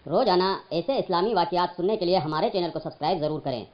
روزانہ ایسے اسلامی واقعات سننے کے لیے ہمارے چینل کو سبسکرائب ضرور کریں۔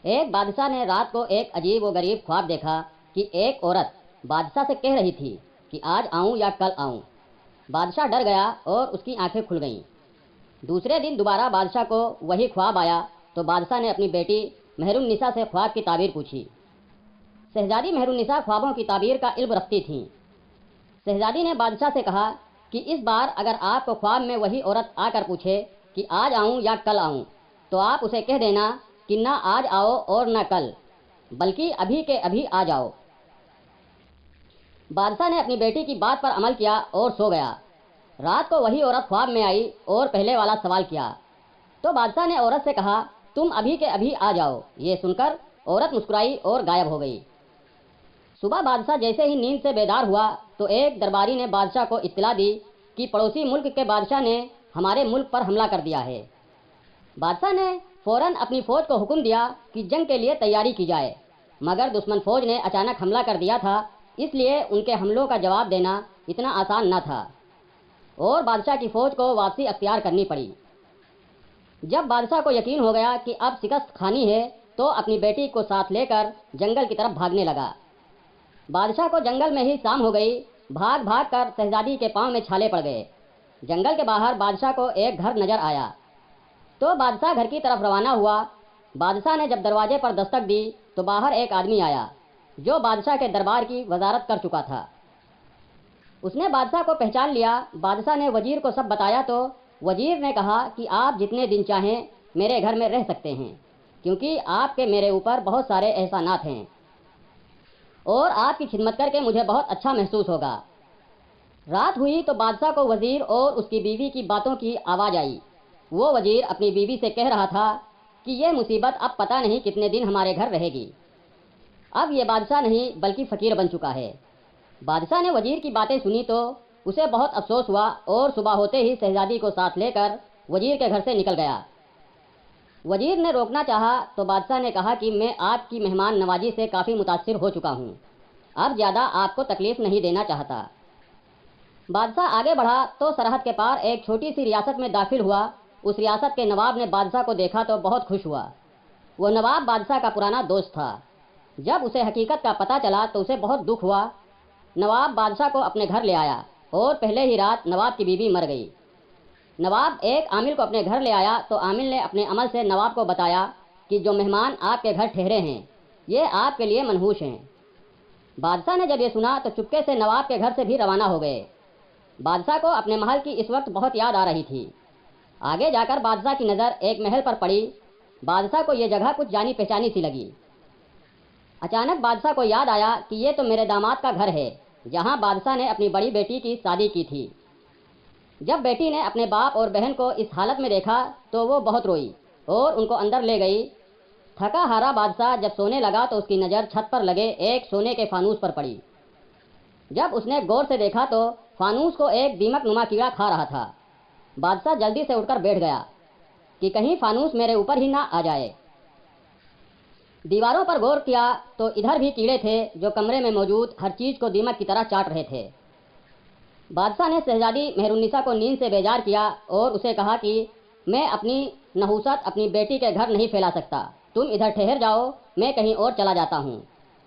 ایک بادشاہ نے رات کو ایک عجیب و غریب خواب دیکھا کہ ایک عورت بادشاہ سے کہہ رہی تھی کہ آج آؤں یا کل آؤں۔ بادشاہ ڈر گیا اور اس کی آنکھیں کھل گئیں۔ دوسرے دن دوبارہ بادشاہ کو وہی خواب آیا تو بادشاہ نے اپنی بیٹی مہر النساء سے خواب کی تعبیر پوچھی۔ شہزادی مہر النساء خوابوں کی تعبیر کا علم رکھتی تھیں۔ شہزادی نے بادشاہ سے کہا کہ اس بار اگر آپ کو خواب میں وہی عورت آ کر پوچھے کہ آج آؤں یا کل آؤں تو آپ اسے کہہ دینا کہ نہ آج آؤ اور نہ کل، بلکہ ابھی کے ابھی آ جاؤ۔ بادشاہ نے اپنی بیٹی کی بات پر عمل کیا اور سو گیا۔ رات کو وہی عورت خواب میں آئی اور پہلے والا سوال کیا تو بادشاہ نے عورت سے کہا تم ابھی کے ابھی آ جاؤ۔ یہ سن کر عورت مسکرائی اور غائب ہو گئی۔ صبح بادشاہ جیسے ہی نیند سے بیدار ہوا تو ایک درباری نے بادشاہ کو اطلاع دی کہ پڑوسی ملک کے بادشاہ نے ہمارے ملک پر حملہ کر دیا ہے۔ بادشاہ نے فوراً اپنی فوج کو حکم دیا کہ جنگ کے لیے تیاری کی جائے، مگر دشمن فوج نے اچانک حملہ کر دیا تھا، اس لیے ان کے حملوں کا جواب دینا اتنا آسان نہ تھا اور بادشاہ کی فوج کو واپسی اختیار کرنی پڑی۔ جب بادشاہ کو یقین ہو گیا کہ اب شکست کھانی ہے تو اپنی بیٹی کو ساتھ لے کر جنگل کی طرف بھاگنے لگا۔ بادشاہ کو جنگل میں ہی شام ہو گئی۔ بھاگ بھاگ کر شہزادی کے پاؤں میں چھالے پڑ گئے۔ جنگل کے باہر بادشاہ کو ایک گھر نظر آیا تو بادشاہ گھر کی طرف روانہ ہوا۔ بادشاہ نے جب دروازے پر دستک دی تو باہر ایک آدمی آیا جو بادشاہ کے دربار کی وزارت کر چکا تھا۔ اس نے بادشاہ کو پہچان لیا۔ بادشاہ نے وزیر کو سب بتایا تو وزیر نے کہا کہ آپ جتنے دن چاہیں میرے گھر میں رہ سکتے ہیں، کیونکہ آپ کے میرے اوپر بہت سارے احسانات ہیں اور آپ کی خدمت کر کے مجھے بہت اچھا محسوس ہوگا۔ رات ہوئی تو بادشاہ کو وزیر اور اس کی بیوی کی باتوں کی آواز آئی۔ وہ وزیر اپنی بیوی سے کہہ رہا تھا کہ یہ مصیبت اب پتہ نہیں کتنے دن ہمارے گھر رہے گی۔ اب یہ بادشاہ نہیں بلکہ فقیر بن چکا ہے۔ بادشاہ نے وزیر کی باتیں سنی تو اسے بہت افسوس ہوا اور صبح ہوتے ہی شہزادی کو ساتھ لے کر وزیر کے گھر سے نکل گیا۔ وزیر نے روکنا چاہا تو بادشاہ نے کہا کہ میں آپ کی مہمان نوازی سے کافی متاثر ہو چکا ہوں، اب زیادہ آپ کو تکلیف نہیں دینا چاہتا۔ بادشاہ آگے بڑھا تو سرحد کے پار ایک چھوٹی سی ریاست میں داخل ہوا۔ اس ریاست کے نواب نے بادشاہ کو دیکھا تو بہت خوش ہوا۔ وہ نواب بادشاہ کا پرانا دوست تھا۔ جب اسے حقیقت کا پتہ چلا تو اسے بہت دکھ ہوا۔ نواب بادشاہ کو اپنے گھر لے آیا اور پہلے ہی رات نواب کی بیوی مر گئی۔ نواب ایک عامل کو اپنے گھر لے آیا تو عامل نے اپنے عمل سے نواب کو بتایا کہ جو مہمان آپ کے گھر ٹھہرے ہیں یہ آپ کے لیے منحوس ہیں۔ بادشاہ نے جب یہ سنا تو چپکے سے نواب کے گھر سے بھی روانہ ہو گئے۔ بادشاہ کو اپنے محل کی اس وقت بہت یاد آ رہی تھی۔ آگے جا کر بادشاہ کی نظر ایک محل پر پڑی۔ بادشاہ کو یہ جگہ کچھ جانی پہچانی سی لگی۔ اچانک بادشاہ کو یاد آیا کہ یہ تو میرے داماد کا گھر ہے جہاں بادشاہ نے اپنی بڑی بیٹی کی شادی کی تھی۔ جب بیٹی نے اپنے باپ اور بہن کو اس حالت میں دیکھا تو وہ بہت روئی اور ان کو اندر لے گئی۔ تھکا ہارا بادشاہ جب سونے لگا تو اس کی نظر چھت پر لگے ایک سونے کے فانوس پر پڑی۔ جب اس نے غور سے دیکھا تو فانوس کو ایک دیمک نما کیڑا کھا رہا تھا۔ بادشاہ جلدی سے اٹھ کر بیٹھ گیا کہ کہیں فانوس میرے اوپر ہی نہ آ جائے۔ دیواروں پر غور کیا تو ادھر بھی کیڑے تھے جو کمرے میں موجود ہر چیز کو دیمک کی طرح چاٹ رہے تھے۔ بادشاہ نے شہزادی مہر النساء کو نیند سے بیدار کیا اور اسے کہا کہ میں اپنی نحوست اپنی بیٹی کے گھر نہیں پھیلا سکتا، تم ادھر ٹھہر جاؤ، میں کہیں اور چلا جاتا ہوں۔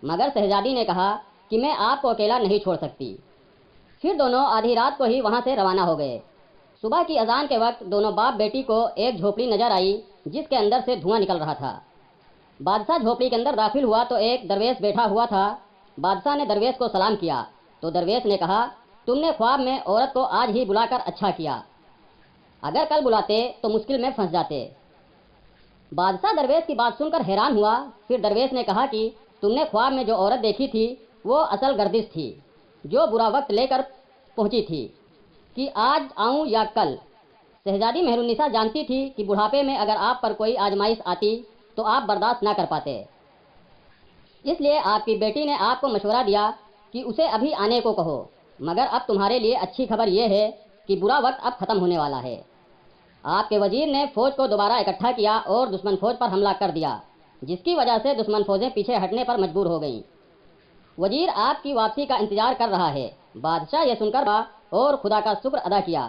مگر شہزادی نے کہا کہ میں آپ کو اکیلا نہیں چھوڑ سکتی۔ پھر دونوں آدھی رات کو ہی وہاں سے روانہ ہو گئے۔ صبح کی اذان کے وقت دونوں باپ بیٹی کو ایک جھوپڑی نظر آئی جس کے اندر سے دھواں نکل رہا تھا۔ بادشاہ جھوپڑی کے اندر داخل ہوا تو ایک درویش بیٹھا ہوا تھا۔ بادشاہ نے درویش کو سلام کیا تو درویش نے کہا تم نے خواب میں عورت کو آج ہی بلا کر اچھا کیا، اگر کل بلاتے تو مشکل میں پھنس جاتے۔ بادشاہ درویش کی بات سن کر حیران ہوا۔ پھر درویش نے کہا کہ تم نے خواب میں جو عورت دیکھی تھی وہ اصل گردش تھی جو برا وقت لے کر پہنچی تھی کہ آج آؤں یا کل۔ شہزادی مہر النساء جانتی تھی کہ بڑھاپے میں اگر آپ پر کوئی آزمائش آتی تو آپ برداشت نہ کر پاتے، اس لیے آپ کی بیٹی نے آپ کو مشورہ دیا کہ اسے ابھی آنے کو کہو، مگر اب تمہارے لیے اچھی خبر یہ ہے کہ برا وقت اب ختم ہونے والا ہے۔ آپ کے وزیر نے فوج کو دوبارہ اکٹھا کیا اور دشمن فوج پر حملہ کر دیا، جس کی وجہ سے دشمن فوجیں پیچھے ہٹنے پر مجبور ہو گئیں۔ وزیر آپ کی واپسی کا انتظار کر رہا ہے۔ بادشاہ یہ سن کر اور خدا کا شکر ادا کیا